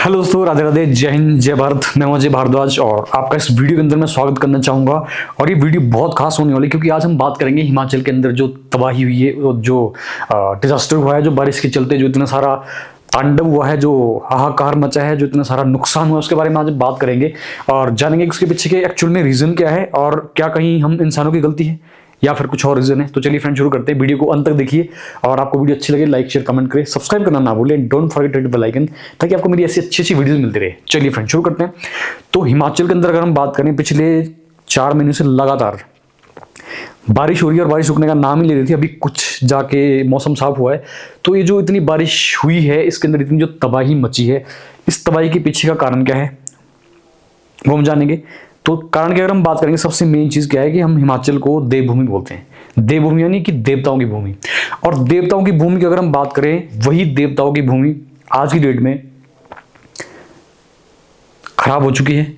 Hello दोस्तों, राधे राधे, जय हिंद, जय भारत। मैं अजय भारद्वाज और आपका इस वीडियो के अंदर मैं स्वागत करना चाहूँगा। और ये वीडियो बहुत खास होने वाली, क्योंकि आज हम बात करेंगे हिमाचल के अंदर जो तबाही हुई है, जो डिजास्टर हुआ है, जो बारिश के चलते जो इतना सारा तांडव हुआ है, जो हाहाकार मचा है, जो इतना सारा नुकसान हुआ, उसके बारे में आज बात करेंगे और जानेंगे कि उसके पीछे के एक्चुअल में रीज़न क्या है और क्या कहीं हम इंसानों की गलती है या फिर कुछ और रीजन है। तो चलिए फ्रेंड, शुरू करते हैं। वीडियो को अंत तक देखिए और आपको वीडियो अच्छी लगे लाइक शेयर कमेंट करें, सब्सक्राइब करना ना भूलें, don't forget hit bell icon, ताकि आपको मेरी ऐसी अच्छी अच्छी वीडियोस मिलती रहे। चलिए फ्रेंड, शुरू करते हैं। तो हिमाचल के अंदर अगर हम बात करें, पिछले 4 महीनों से लगातार बारिश हो रही है और बारिश रुकने का नाम ही ले रही थी। अभी कुछ जाके मौसम साफ हुआ है। तो ये जो इतनी बारिश हुई है, इसके अंदर इतनी जो तबाही मची है, इस तबाही के पीछे का कारण क्या है वो हम जानेंगे। तो कारण की अगर हम बात करेंगे, सबसे मेन चीज क्या है कि हम हिमाचल को देवभूमि बोलते हैं। देवभूमि यानी कि देवताओं की भूमि। और देवताओं की भूमि की अगर हम बात करें, वही देवताओं की भूमि आज की डेट में खराब हो चुकी है।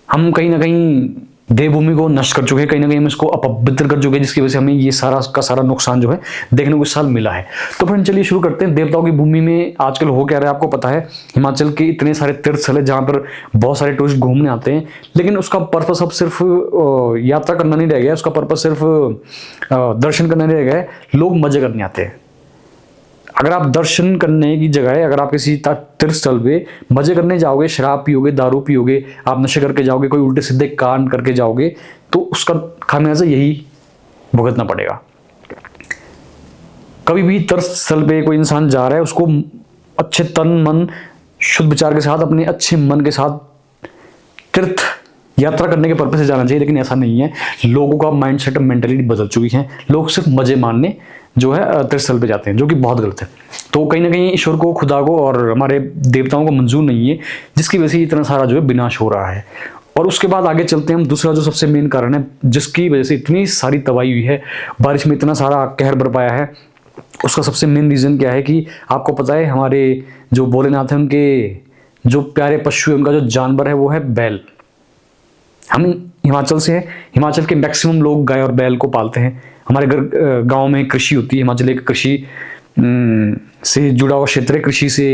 हम कहीं ना कहीं देवभूमि को नष्ट कर चुके हैं, कहीं ना कहीं हम इसको अपवित्र कर चुके हैं, जिसकी वजह से हमें ये सारा का सारा नुकसान जो है देखने को इस साल मिला है। तो फ्रेंड चलिए शुरू करते हैं। देवताओं की भूमि में आजकल हो क्या रहा है आपको पता है। हिमाचल के इतने सारे तीर्थ स्थल है जहाँ पर बहुत सारे टूरिस्ट घूमने आते हैं, लेकिन उसका पर्पस अब सिर्फ यात्रा करना नहीं रह गया, उसका पर्पस सिर्फ दर्शन करना नहीं रह गया है। लोग मजे करने आते हैं। अगर आप दर्शन करने की जगह, अगर आप किसी तीर्थ स्थल पे मजे करने जाओगे, शराब पियोगे, दारू पियोगे, आप नशे करके जाओगे, कोई उल्टे सीधे कांड करके जाओगे, तो उसका खामियाजा यही भुगतना पड़ेगा। कभी भी तीर्थ स्थल पे कोई इंसान जा रहा है, उसको अच्छे तन मन शुद्ध विचार के साथ, अपने अच्छे मन के साथ तीर्थ यात्रा करने के पर्पज से जाना चाहिए। लेकिन ऐसा नहीं है। लोगों का माइंडसेट, मेंटालिटी बदल चुकी है। लोग सिर्फ मजे मारने जो है तीर्थ स्थल पे जाते हैं, जो कि बहुत गलत है। तो कहीं ना कहीं ईश्वर को, खुदा को और हमारे देवताओं को मंजूर नहीं है, जिसकी वजह से इतना सारा जो है विनाश हो रहा है। और उसके बाद आगे चलते हैं हम। दूसरा जो सबसे मेन कारण है जिसकी वजह से इतनी सारी तबाही हुई है, बारिश में इतना सारा कहर बरपाया है, उसका सबसे मेन रीजन क्या है कि आपको पता है, हमारे जो भोलेनाथ है, उनके जो प्यारे पशु है, उनका जो जानवर है वो है बैल। हम हिमाचल से हैं। हिमाचल के मैक्सिमम लोग गाय और बैल को पालते हैं। हमारे घर गांव में कृषि होती है। हिमाचल एक कृषि से जुड़ा हुआ क्षेत्र है, कृषि से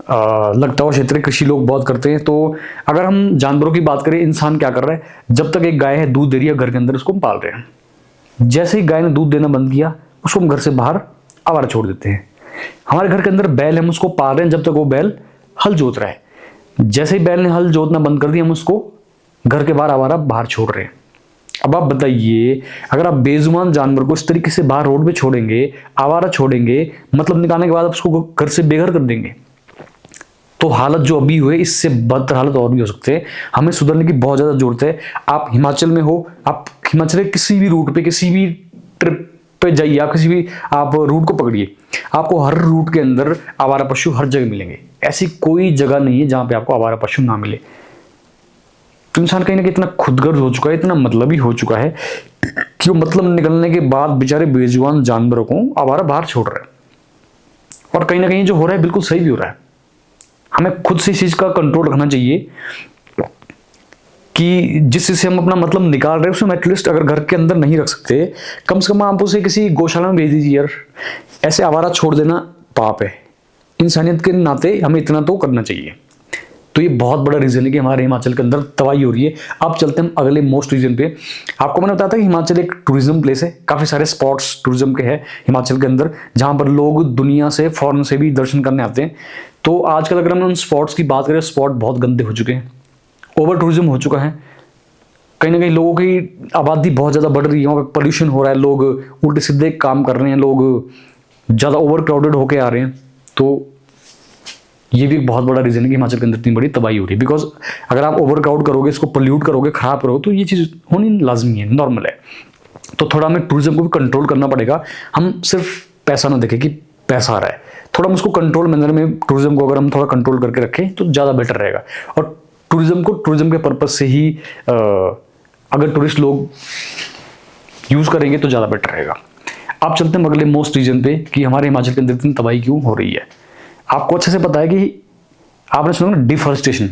लगता हुआ क्षेत्र है। कृषि लोग बहुत करते हैं। तो अगर हम जानवरों की बात करें, इंसान क्या कर रहा है, जब तक एक गाय है दूध दे रही है घर के अंदर, उसको हम पाल रहे हैं। जैसे ही गाय ने दूध देना बंद किया, उसको हम घर से बाहर आवारा छोड़ देते हैं। हमारे घर के अंदर बैल है, हम उसको पाल रहे हैं जब तक वो बैल हल जोत रहा है। जैसे ही बैल ने हल जोतना बंद कर दिया, हम उसको घर के बाहर आवारा बाहर छोड़ रहे हैं। अब आप बताइए, अगर आप बेजुबान जानवर को इस तरीके से बाहर रोड पे छोड़ेंगे, आवारा छोड़ेंगे, मतलब निकालने के बाद आप उसको घर से बेघर कर देंगे, तो हालत जो अभी हुए, इससे बदतर हालत और भी हो सकते हैं। हमें सुधरने की बहुत ज्यादा जरूरत है। आप हिमाचल में हो, आप हिमाचल के किसी भी रूट पे, किसी भी ट्रिप पे जाइए, आप किसी भी आप रूट को पकड़िए, आपको हर रूट के अंदर आवारा पशु हर जगह मिलेंगे। ऐसी कोई जगह नहीं है जहां पे आपको आवारा पशु ना मिले। तो इंसान कहीं ना कहीं इतना खुदगर्ज हो चुका है, इतना मतलबी हो चुका है कि वो मतलब निकलने के बाद बेचारे बेजुबान जानवरों को आवारा बाहर छोड़ रहे हैं। और कहीं ना कहीं जो हो रहा है बिल्कुल सही भी हो रहा है। हमें खुद से इस चीज का कंट्रोल रखना चाहिए कि जिस चीज से हम अपना मतलब निकाल रहे हैं, उसमें एटलीस्ट अगर घर के अंदर नहीं रख सकते, कम से कम आप उसे किसी गौशाला में भेज दीजिए। यार, ऐसे आवारा छोड़ देना पाप है। इंसानियत के नाते हमें इतना तो करना चाहिए। तो ये बहुत बड़ा रीजन है कि हमारे हिमाचल के अंदर तबाही हो रही है। अब चलते हैं हम अगले मोस्ट रीजन पे। आपको मैंने बताया था कि हिमाचल एक टूरिज्म प्लेस है। काफी सारे स्पॉट्स टूरिज्म के हैं हिमाचल के अंदर, जहां पर लोग दुनिया से, फॉरेन से भी दर्शन करने आते हैं। तो आजकल अगर हम उन स्पॉट्स की बात करें, स्पॉट बहुत गंदे हो चुके हैं, ओवर टूरिज्म हो चुका है। कहीं ना कहीं लोगों की आबादी बहुत ज्यादा बढ़ रही है, वहाँ पर पोल्यूशन हो रहा है, लोग उल्टे सीधे काम कर रहे हैं, लोग ज्यादा ओवर क्राउडेड होके आ रहे हैं। तो ये भी एक बहुत बड़ा रीजन है कि हिमाचल के अंदर इतनी बड़ी तबाही हो रही है। बिकॉज अगर आप ओवर क्राउड करोगे, इसको पोल्यूट करोगे, खराब करोगे, तो ये चीज होनी लाजमी है, नॉर्मल है। तो थोड़ा हमें टूरिज्म को भी कंट्रोल करना पड़ेगा। हम सिर्फ पैसा ना देखें कि पैसा आ रहा है, थोड़ा हम उसको कंट्रोल मैनर में टूरिज्म को अगर हम थोड़ा कंट्रोल करके रखें तो ज़्यादा बेटर रहेगा। और टूरिज्म को टूरिज्म के पर्पज से ही अगर टूरिस्ट लोग यूज़ करेंगे तो ज़्यादा बेटर रहेगा। आप चलते हैं अगले मोस्ट रीजन पे कि हमारे हिमाचल के अंदर इतनी तबाही क्यों हो रही है। आपको अच्छे से पता है कि आपने सुना ना, डिफॉरेस्टेशन,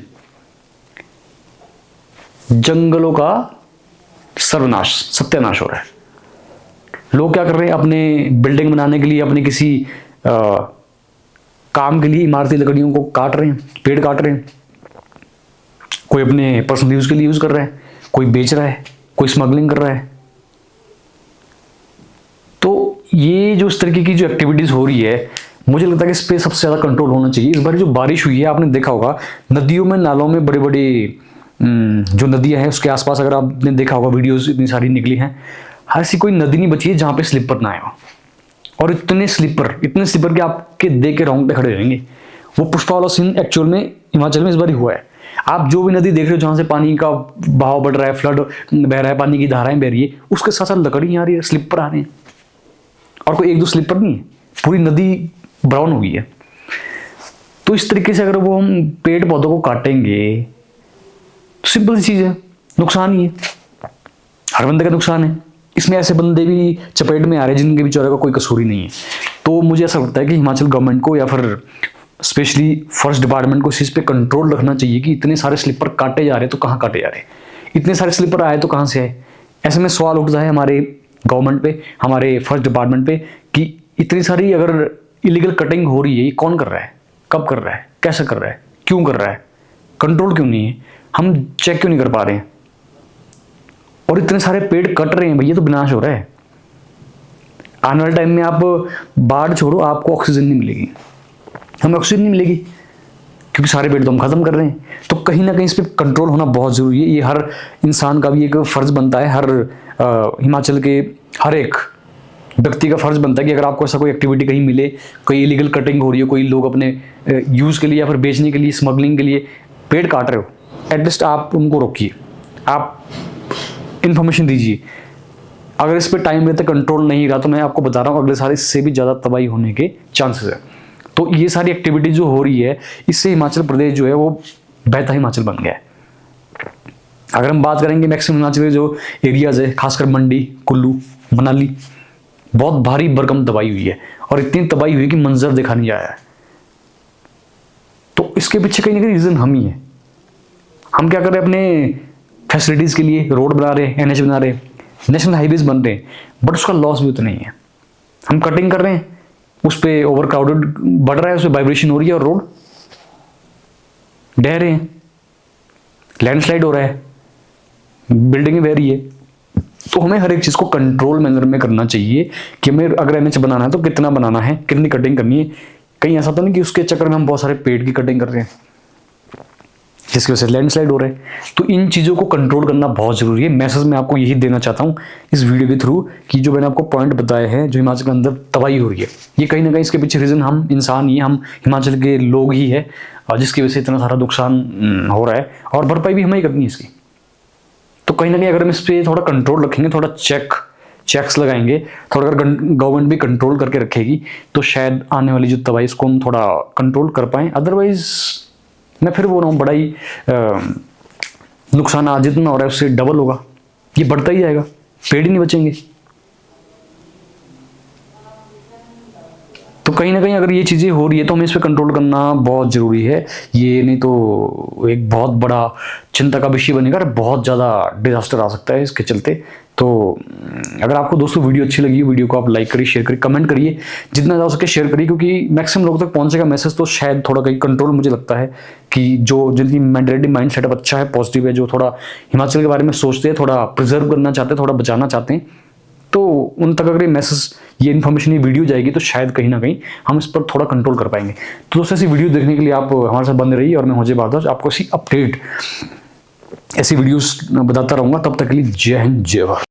जंगलों का सर्वनाश, सत्यानाश हो रहा है। लोग क्या कर रहे हैं, अपने बिल्डिंग बनाने के लिए, अपने किसी काम के लिए इमारती लकड़ियों को काट रहे हैं, पेड़ काट रहे हैं। कोई अपने पर्सनल यूज के लिए यूज कर रहा है, कोई बेच रहा है, कोई स्मगलिंग कर रहा है। तो ये जो इस तरीके की जो एक्टिविटीज हो रही है, मुझे लगता है कि इस पर सबसे ज़्यादा कंट्रोल होना चाहिए। इस बार जो बारिश हुई है, आपने देखा होगा नदियों में, नालों में, बड़े बड़े जो नदियां हैं उसके आसपास, अगर आपने देखा होगा वीडियोस इतनी सारी निकली हैं, हर ऐसी कोई नदी नहीं बची है जहाँ पे स्लिपर ना आए हो। और इतने स्लिपर के आपके देख के रोंगटे खड़े रहेंगे। वो पुष्पा वाला सीन एक्चुअल में हिमाचल में इस बार ही हुआ है। आप जो भी नदी देख रहे हो जहाँ से पानी का बहाव बढ़ रहा है, फ्लड बह रहा है, पानी की धाराएं बह रही है, उसके साथ साथ लकड़ी आ रही है, स्लिपर आ रहे हैं। और कोई एक दो स्लिपर नहीं है, पूरी नदी ब्राउन हो गई है। तो इस तरीके से अगर वो हम पेड़ पौधों को काटेंगे तो सिंपल सी चीज है, नुकसान ही है, हर बंदे का नुकसान है। इसमें ऐसे बंदे भी चपेट में आ रहे हैं जिनके बेचारे का कोई कसूर ही नहीं है। तो मुझे ऐसा लगता है कि हिमाचल गवर्नमेंट को या फिर स्पेशली फॉरेस्ट डिपार्टमेंट को इस चीज़ पे कंट्रोल रखना चाहिए कि इतने सारे स्लिपर काटे जा रहे हैं तो कहाँ काटे जा रहे हैं, इतने सारे स्लिपर आए तो कहाँ से आए। ऐसे में सवाल उठता है हमारे गवर्नमेंट पे, हमारे फॉरेस्ट डिपार्टमेंट पे कि इतनी सारी अगर इलीगल कटिंग हो रही है, ये कौन कर रहा है, कब कर रहा है, कैसे कर रहा है, क्यों कर रहा है, कंट्रोल क्यों नहीं है, हम चेक क्यों नहीं कर पा रहे हैं। और इतने सारे पेड़ कट रहे हैं भैया, तो विनाश हो रहा है। आने वाले टाइम में आप बाढ़ छोड़ो, आपको ऑक्सीजन नहीं मिलेगी, हमें ऑक्सीजन नहीं मिलेगी, क्योंकि सारे पेड़ तो हम खत्म कर रहे हैं। तो कहीं ना कहीं इस पर कंट्रोल होना बहुत जरूरी है। ये हर इंसान का भी एक फर्ज बनता है, हर हिमाचल के हर एक व्यक्ति का फर्ज बनता है कि अगर आपको ऐसा कोई एक्टिविटी कहीं मिले, कोई इलीगल कटिंग हो रही है, कोई लोग अपने यूज के लिए या फिर बेचने के लिए, स्मगलिंग के लिए पेड़ काट रहे हो, एटलीस्ट आप उनको रोकिए, आप इन्फॉर्मेशन दीजिए। अगर इस पर टाइम रहते कंट्रोल नहीं रहा तो मैं आपको बता रहा हूँ अगले साल इससे भी ज़्यादा तबाही होने के चांसेस है। तो ये सारी एक्टिविटी जो हो रही है, इससे हिमाचल प्रदेश जो है वो बहता हिमाचल बन गया है। अगर हम बात करेंगे मैक्सिमम हिमाचल के जो एरियाज है, खासकर मंडी, कुल्लू, मनाली, बहुत भारी भरकम तबाही हुई है। और इतनी तबाही हुई कि मंजर देखा नहीं आया है। तो इसके पीछे कहीं ना कहीं रीजन हम ही है। हम क्या कर रहे हैं, अपने फैसिलिटीज के लिए रोड बना रहे हैं, एनएच बना रहे हैं, नेशनल हाईवेज बन रहे हैं, बट उसका लॉस भी उतना ही है। हम कटिंग कर रहे हैं, उस पर ओवर क्राउडेड बढ़ रहा है, उस पर वाइब्रेशन हो रही है और रोड ढह रहे हैं, लैंडस्लाइड हो रहा है, बिल्डिंगें बह रही है। तो हमें हर एक चीज़ को कंट्रोल मैनर में करना चाहिए कि हमें अगर एनएच बनाना है तो कितना बनाना है, कितनी कटिंग करनी है। कहीं ऐसा तो नहीं कि उसके चक्कर में हम बहुत सारे पेड़ की कटिंग कर रहे हैं जिसकी वजह से लैंडस्लाइड हो रहे हैं। तो इन चीज़ों को कंट्रोल करना बहुत जरूरी है। मैसेज मैं आपको यही देना चाहता हूँ इस वीडियो के थ्रू कि जो मैंने आपको पॉइंट बताए हैं, जो हिमाचल के अंदर तबाही हो रही है, ये कहीं ना कहीं इसके पीछे रीजन हम इंसान ही हैं, हम हिमाचल के लोग ही है, और जिसकी वजह से इतना सारा नुकसान हो रहा है और भरपाई भी हमें ही करनी है इसकी। तो कहीं ना कहीं अगर हम इस पर थोड़ा कंट्रोल रखेंगे, थोड़ा चेक्स लगाएंगे, थोड़ा अगर गवर्नमेंट भी कंट्रोल करके रखेगी तो शायद आने वाली जो तबाही इसको हम थोड़ा कंट्रोल कर पाएँ। अदरवाइज मैं फिर बोल रहा हूँ, बड़ा ही नुकसान आज जितना हो रहा है उससे डबल होगा, ये बढ़ता ही जाएगा, पेड़ ही नहीं बचेंगे। तो कहीं ना कहीं अगर ये चीज़ें हो रही है तो हमें इस पर कंट्रोल करना बहुत ज़रूरी है। ये नहीं तो एक बहुत बड़ा चिंता का विषय बनेगा और बहुत ज़्यादा डिजास्टर आ सकता है इसके चलते। तो अगर आपको दोस्तों वीडियो अच्छी लगी, वीडियो को आप लाइक करिए, शेयर करिए, कमेंट करिए, जितना ज़्यादा हो सके शेयर करिए, क्योंकि मैक्सिमम लोगों तक पहुंचेगा मैसेज तो शायद थोड़ा कहीं कंट्रोल, मुझे लगता है कि जो जिनकी मेंटालिटी माइंड सेटअप अच्छा है, पॉजिटिव है, जो थोड़ा हिमाचल के बारे में सोचते हैं, थोड़ा प्रिजर्व करना चाहते हैं, थोड़ा बचाना चाहते हैं, तो उन तक अगर ये मैसेज, ये इन्फॉर्मेशन, ये वीडियो जाएगी तो शायद कहीं ना कहीं हम इस पर थोड़ा कंट्रोल कर पाएंगे। तो दोस्तों ऐसी वीडियो देखने के लिए आप हमारे साथ बने रहिए और मैं मुझे भारद्वाज आपको ऐसी अपडेट, ऐसी वीडियोस बताता रहूँगा। तब तक के लिए जय हिंद, जय भारत।